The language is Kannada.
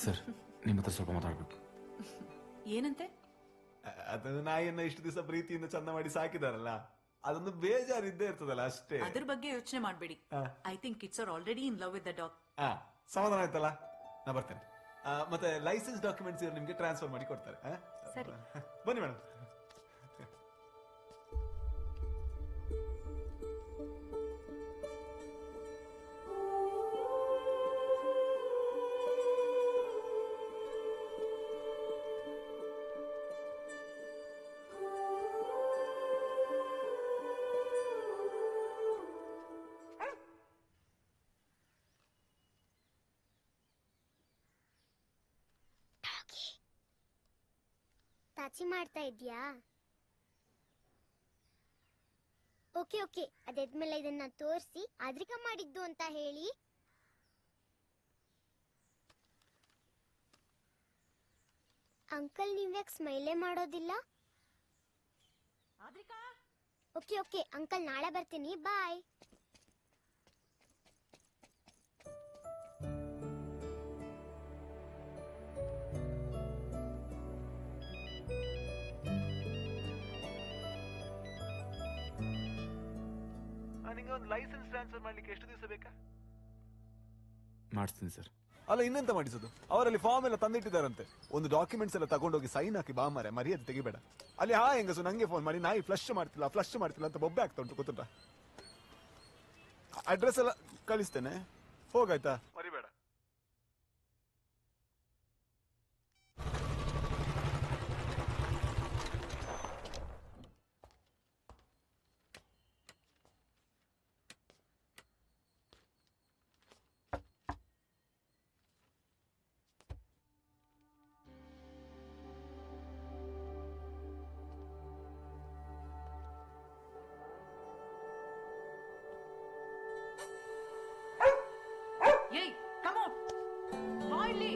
ಸರ್ ನಿಮ್ಮ ಹತ್ರ ಸ್ವಲ್ಪ ಮಾತಾಡ್ಬೇಕು. ಏನಂತೆ? ಅದನ್ನು ನಾಯಿಯನ್ನ ಇಷ್ಟು ದಿವಸ ಪ್ರೀತಿಯಿಂದ ಚಂದ ಮಾಡಿ ಸಾಕಿದಾರಲ್ಲ, ಅದೊಂದು ಬೇಜಾರಿದ್ದೇ ಇರ್ತದಲ್ಲ ಅಷ್ಟೇ. ಅದ್ರ ಬಗ್ಗೆ ಯೋಚನೆ ಮಾಡ್ಬೇಡಿ. I think kids are already in love with the dog. ಸಮಾಧಾನ ಆಯ್ತಲ್ಲ, ನಾ ಬರ್ತೇನೆ. ಮತ್ತೆ ಲೈಸೆನ್ಸ್ ಡಾಕ್ಯುಮೆಂಟ್ಸ್ ಇವ್ರು ನಿಮ್ಗೆ ಟ್ರಾನ್ಸ್ಫರ್ ಮಾಡಿ ಕೊಡ್ತಾರೆ. ಸರಿ, ಬನ್ನಿ ಮೇಡಮ್. ಪಾಚಿ ಮಾಡ್ತಾ ಇದ್ಯಾ? ಓಕೆ ಓಕೆ, ಅದಾದ್ಮೇಲೆ ಇದನ್ನ ತೋರಿಸಿ ಆದ್ರಿಕಾ ಮಾಡಿದ್ದು ಅಂತ ಹೇಳಿ. ಅಂಕಲ್ ನೀವ್ಯಾಕೆ ಸ್ಮೈಲೇ ಮಾಡೋದಿಲ್ಲ? ಓಕೆ ಓಕೆ ಅಂಕಲ್, ನಾಳೆ ಬರ್ತೀನಿ, ಬಾಯ್. ನಿಂಗೆ ಒಂದು ಲೈಸೆನ್ಸ್ ಟ್ರಾನ್ಸ್ಫರ್ ಮಾಡ್ಲಿಕ್ಕೆ ಎಷ್ಟು ದಿವಸ ಬೇಕಾ? ಮಾಡಿಸ್ತೀನಿ ಸರ್. ಅಲ್ಲ, ಇನ್ನೆಂತ ಮಾಡಿಸೋದು? ಅವರಲ್ಲಿ ಫಾರ್ಮ್ ಎಲ್ಲ ತಂದಿಟ್ಟಿದ್ದಾರಂತೆ. ಒಂದು ಡಾಕ್ಯುಮೆಂಟ್ಸ್ ಎಲ್ಲ ತಗೊಂಡೋಗಿ ಸೈನ್ ಹಾಕಿ ಬಾ ಮಾರೆ, ಮರ್ಯಾದೆ ತೆಗಿಬೇಡ. ಅಲ್ಲಿ ಹೆಂಗಸು ನಂಗೆ ಫೋನ್ ಮಾಡಿ ನಾಯಿ ಫ್ಲಶ್ ಮಾಡ್ತಿಲ್ಲ ಅಂತ ಬೊಬ್ಬೆ ಆಗ್ತಾ ಉಂಟು, ಗೊತ್ತುಂಟ? ಅಡ್ರೆಸ್ ಎಲ್ಲ ಕಳಿಸ್ತೇನೆ, ಹೋಗಾಯ್ತಾ? ಮರಿಬೇಡ. Hey, come on. Boily.